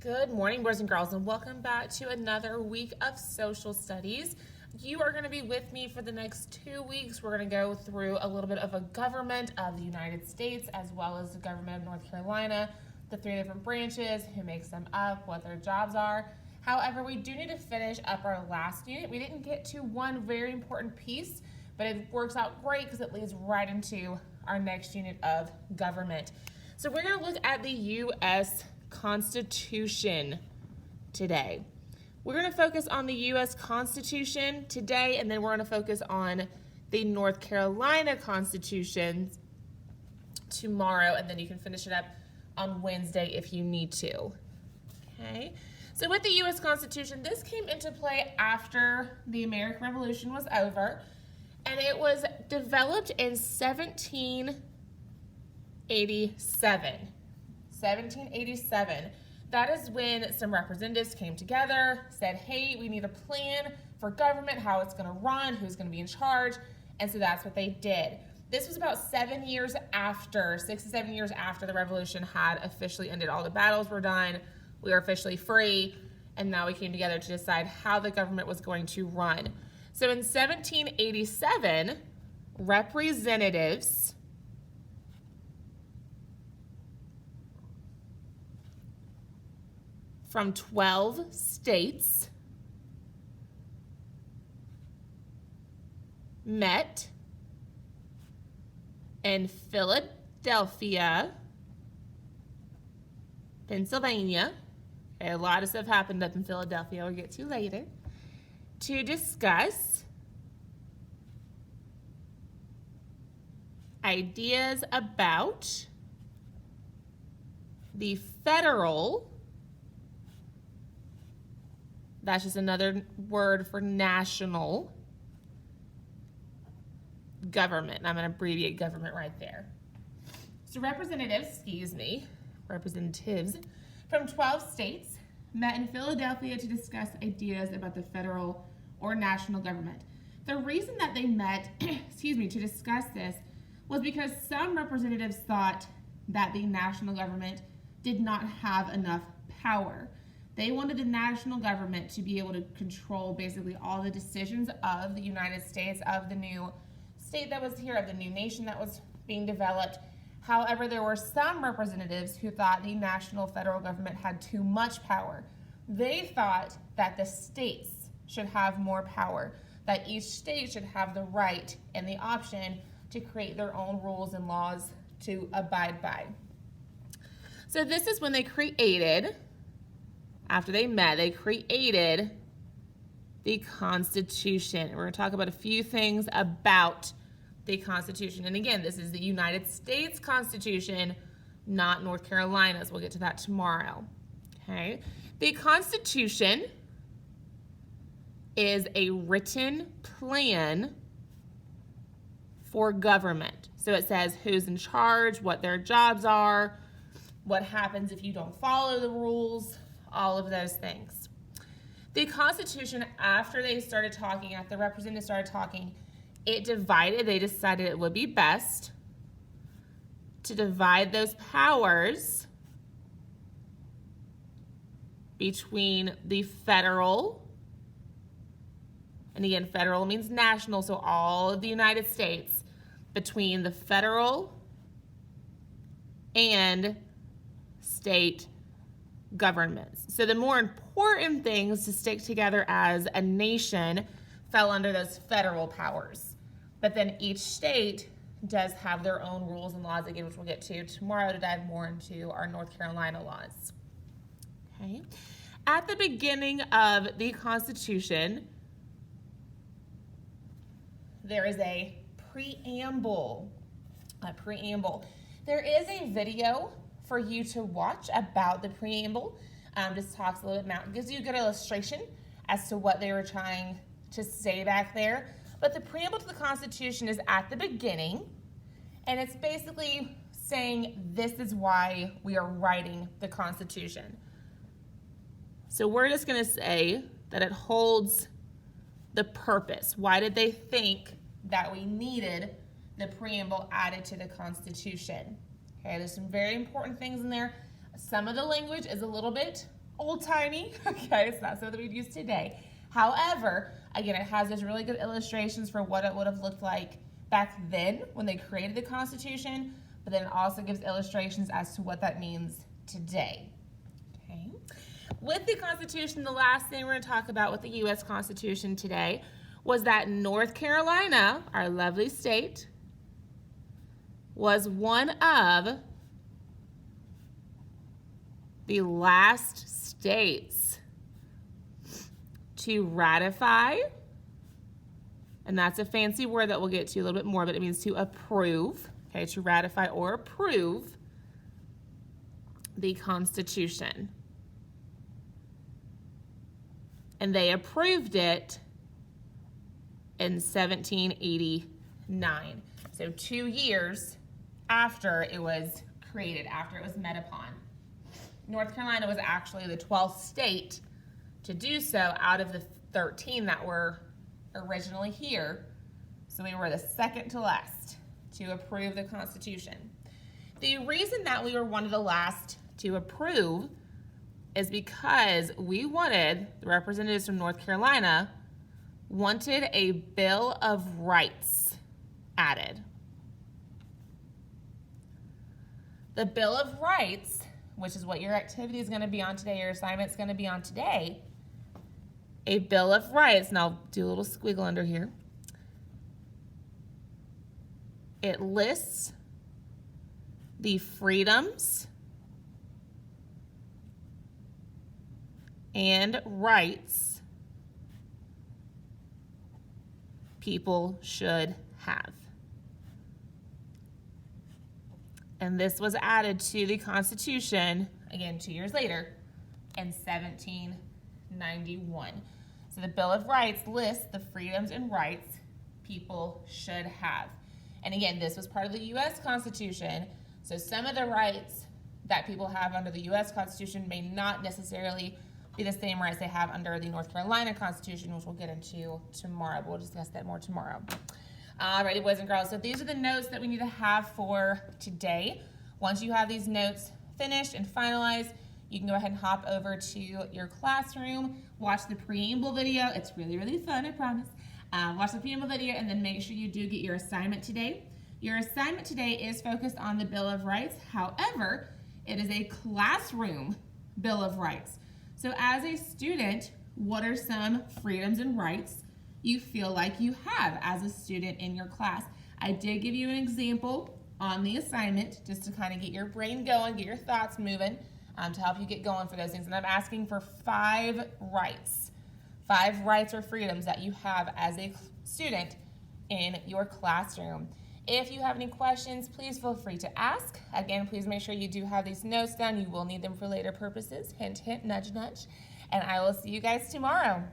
Good morning, boys and girls, and welcome back to another week of social studies. You are going to be with me for the next 2 weeks. We're going to go through a little bit of a government of the United States as well as the government of North Carolina, the 3 different branches, who makes them up, what their jobs are. However, we do need to finish up our last unit. We didn't get to one very important piece, but it works out great because it leads right into our next unit of government. So we're going to look at the U.S. Constitution today. We're going to focus on the U.S. Constitution today, and then we're going to focus on the North Carolina Constitution tomorrow, and then you can finish it up on Wednesday if you need to. Okay? So with the U.S. Constitution, this came into play after the American Revolution was over, and it was developed in 1787. 1787. That is when some representatives came together, said, hey, we need a plan for government, how it's going to run, who's going to be in charge, and so that's what they did. This was about 7 years after, 6 to 7 years after the revolution had officially ended. All the battles were done, we were officially free, and now we came together to decide how the government was going to run. So in 1787, representatives from 12 states met in Philadelphia, Pennsylvania. Okay, a lot of stuff happened up in Philadelphia we'll get to later, to discuss ideas about the federal, that's just another word for national government. I'm going to abbreviate government right there. So representatives from 12 states met in Philadelphia to discuss ideas about the federal or national government. The reason that they met, to discuss this was because some representatives thought that the national government did not have enough power. They wanted the national government to be able to control basically all the decisions of the United States, of the new state that was here, of the new nation that was being developed. However, there were some representatives who thought the national federal government had too much power. They thought that the states should have more power, that each state should have the right and the option to create their own rules and laws to abide by. So this is when they created, after they met, they created the Constitution. We're going to talk about a few things about the Constitution. And again, this is the United States Constitution, not North Carolina's. We'll get to that tomorrow. Okay. The Constitution is a written plan for government. So it says who's in charge, what their jobs are, what happens if you don't follow the rules, all of those things. The Constitution, after they started talking, after the representatives started talking, it divided. They decided it would be best to divide those powers between the federal, and again, federal means national, so all of the United States, between the federal and state governments. So the more important things to stick together as a nation fell under those federal powers. But then each state does have their own rules and laws, again, which we'll get to tomorrow to dive more into our North Carolina laws. Okay. At the beginning of the Constitution, there is a preamble. There is a video for you to watch about the preamble. Just talks a little bit about, gives you a good illustration as to what they were trying to say back there. But the preamble to the Constitution is at the beginning, and it's basically saying this is why we are writing the Constitution. So we're just going to say that it holds the purpose. Why did they think that we needed the preamble added to the Constitution? Okay, there's some very important things in there. Some of the language is a little bit old-timey. Okay, it's not something we'd use today. However, again, it has those really good illustrations for what it would have looked like back then when they created the Constitution, but then it also gives illustrations as to what that means today. Okay. With the Constitution, the last thing we're going to talk about with the U.S. Constitution today was that North Carolina, our lovely state, was one of the last states to ratify, and that's a fancy word that we'll get to a little bit more, but it means to approve, okay, to ratify or approve the Constitution. And they approved it in 1789. So 2 years after it was created, after it was met upon. North Carolina was actually the 12th state to do so out of the 13 that were originally here. So we were the second to last to approve the Constitution. The reason that we were one of the last to approve is because we wanted, the representatives from North Carolina wanted a Bill of Rights added. The Bill of Rights, which is what your activity is going to be on today, your assignment is going to be on today, a Bill of Rights, and I'll do a little squiggle under here. It lists the freedoms and rights people should have. And this was added to the Constitution, again, 2 years later, in 1791. So the Bill of Rights lists the freedoms and rights people should have. And again, this was part of the U.S. Constitution, so some of the rights that people have under the U.S. Constitution may not necessarily be the same rights they have under the North Carolina Constitution, which we'll get into tomorrow. We'll discuss that more tomorrow. Alrighty, boys and girls, so these are the notes that we need to have for today. Once you have these notes finished and finalized, you can go ahead and hop over to your classroom, watch the preamble video. It's really, really fun, I promise. Watch the preamble video and then make sure you do get your assignment today. Your assignment today is focused on the Bill of Rights. However, it is a classroom Bill of Rights. So as a student, what are some freedoms and rights you feel like you have as a student in your class? I did give you an example on the assignment just to kind of get your brain going, get your thoughts moving, to help you get going for those things. And I'm asking for 5 rights. 5 rights or freedoms that you have as a student in your classroom. If you have any questions, please feel free to ask. Again, please make sure you do have these notes down. You will need them for later purposes. Hint, hint, nudge, nudge. And I will see you guys tomorrow.